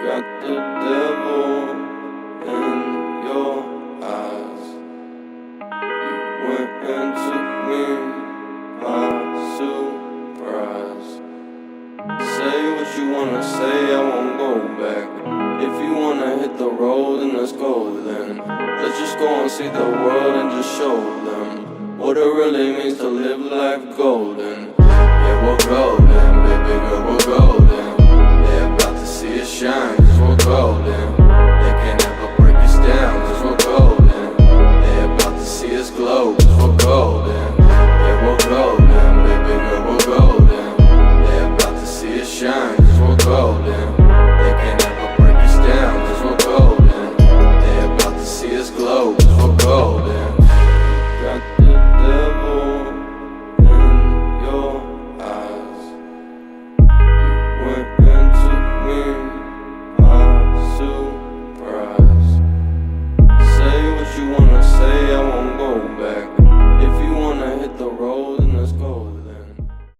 got the devil in your eyes. You went and took me by surprise. Say what you wanna say, I won't go back. If you wanna hit the road, then let's go then. Let's just go and see the world and just show them what it really means to live life golden.